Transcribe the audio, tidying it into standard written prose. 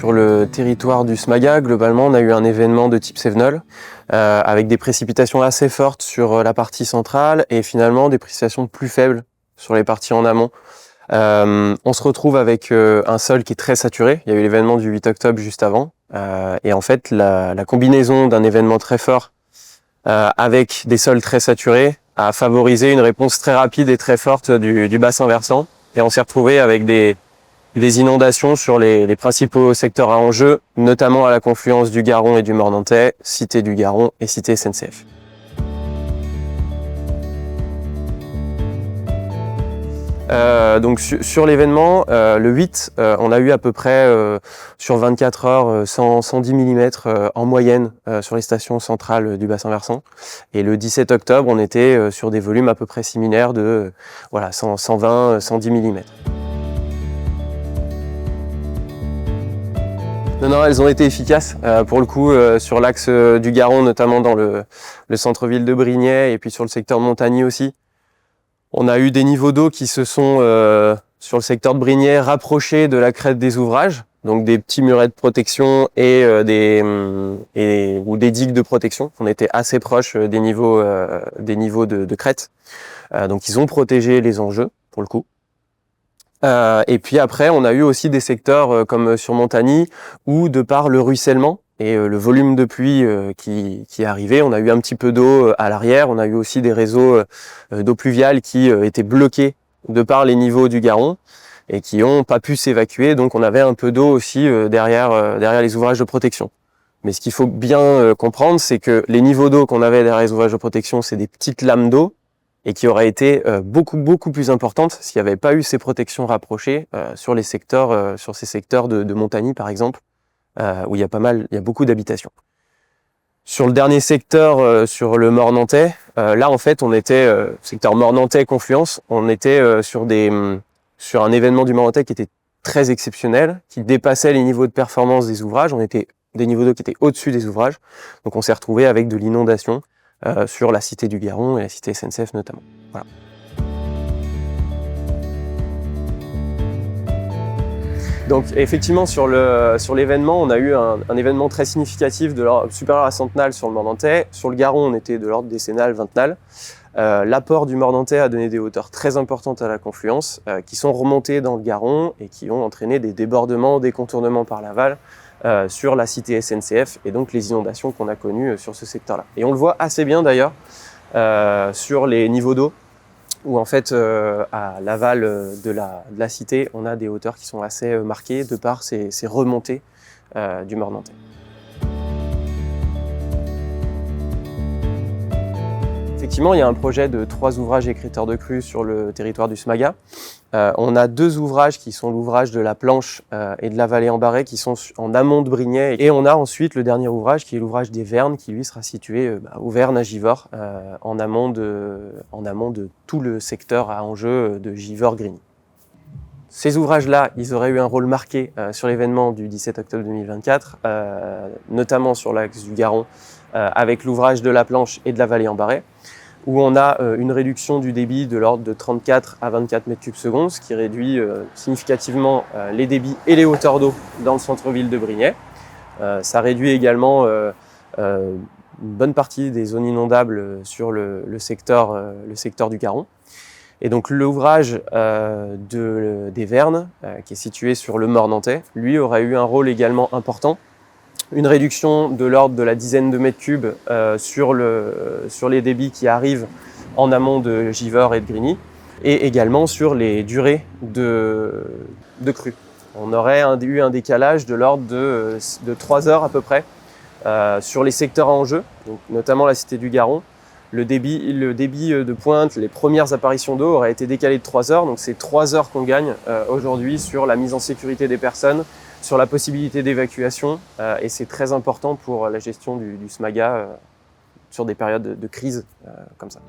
Sur le territoire du Smaga, globalement, on a eu un événement de type Cévenol, avec des précipitations assez fortes sur la partie centrale et finalement des précipitations plus faibles sur les parties en amont. On se retrouve avec un sol qui est très saturé. Il y a eu l'événement du 8 octobre juste avant. Et en fait, la combinaison d'un événement très fort avec des sols très saturés a favorisé une réponse très rapide et très forte du bassin versant. Et on s'est retrouvé avec des inondations sur les principaux secteurs à enjeu, notamment à la confluence du Garon et du Mornantais, cité du Garon et cité SNCF. Donc sur l'événement, le 8, on a eu à peu près sur 24 heures 110 mm en moyenne sur les stations centrales du bassin versant. Et le 17 octobre, on était sur des volumes à peu près similaires de 120, 110 mm. Non, elles ont été efficaces. Pour le coup, sur l'axe du Garon, notamment dans le centre-ville de Brignais, et puis sur le secteur de Montagny aussi. On a eu des niveaux d'eau qui se sont, sur le secteur de Brignais, rapprochés de la crête des ouvrages, donc des petits murets de protection ou des digues de protection. On était assez proche des niveaux de crête. Donc ils ont protégé les enjeux, pour le coup. Et puis après, on a eu aussi des secteurs comme sur Montagny, où de par le ruissellement et le volume de pluie qui est arrivé, on a eu un petit peu d'eau à l'arrière. On a eu aussi des réseaux d'eau pluviale qui étaient bloqués de par les niveaux du Garon et qui n'ont pas pu s'évacuer. Donc on avait un peu d'eau aussi derrière les ouvrages de protection. Mais ce qu'il faut bien comprendre, c'est que les niveaux d'eau qu'on avait derrière les ouvrages de protection, c'est des petites lames d'eau et qui auraient été beaucoup plus importantes s'il n'y avait pas eu ces protections rapprochées sur ces secteurs de Montagny par exemple, où il y a beaucoup d'habitations. Sur le dernier secteur, sur le Mornantais, là en fait on était, secteur Mornantais-Confluence, on était sur un événement du Mornantais qui était très exceptionnel, qui dépassait les niveaux de performance des ouvrages. On était des niveaux d'eau qui étaient au-dessus des ouvrages, donc on s'est retrouvé avec de l'inondation sur la cité du Garon et la cité SNCF notamment. Voilà. Donc effectivement sur l'événement, on a eu un événement très significatif de l'ordre supérieur à centenal sur le Mornantais. Sur le Garon, on était de l'ordre décennal, vingtenal. L'apport du Mornantais a donné des hauteurs très importantes à la confluence, qui sont remontées dans le Garon et qui ont entraîné des débordements, des contournements par l'aval sur la cité SNCF et donc les inondations qu'on a connues sur ce secteur-là. Et on le voit assez bien d'ailleurs sur les niveaux d'eau, où en fait à l'aval de la cité, on a des hauteurs qui sont assez marquées de par ces remontées du Mornantais. Effectivement, il y a un projet de 3 ouvrages écréteurs de crue sur le territoire du Smaga. On a 2 ouvrages qui sont l'ouvrage de la Planche et de la Vallée en Barret qui sont en amont de Brignais. Et on a ensuite le dernier ouvrage qui est l'ouvrage des Vernes qui lui sera situé au Verne à Givors en amont de tout le secteur à enjeu de Givors-Grigny. Ces ouvrages-là, ils auraient eu un rôle marqué sur l'événement du 17 octobre 2024, notamment sur l'axe du Garon, avec l'ouvrage de la Planche et de la Vallée en Barret, où on a une réduction du débit de l'ordre de 34 à 24 m³/s, ce qui réduit significativement les débits et les hauteurs d'eau dans le centre-ville de Brignais. Ça réduit également une bonne partie des zones inondables sur le secteur du Garon. Et donc l'ouvrage des Vernes, qui est situé sur le Mornantais, lui aurait eu un rôle également important. Une réduction de l'ordre de la dizaine de mètres cubes sur les débits qui arrivent en amont de Givors et de Grigny, et également sur les durées de crue. On aurait eu un décalage de l'ordre de 3 heures à peu près sur les secteurs à enjeu, donc notamment la cité du Garon. Le débit de pointe, les premières apparitions d'eau auraient été décalées de 3 heures, donc c'est 3 heures qu'on gagne aujourd'hui sur la mise en sécurité des personnes, sur la possibilité d'évacuation, et c'est très important pour la gestion du Smaga sur des périodes de crise comme ça.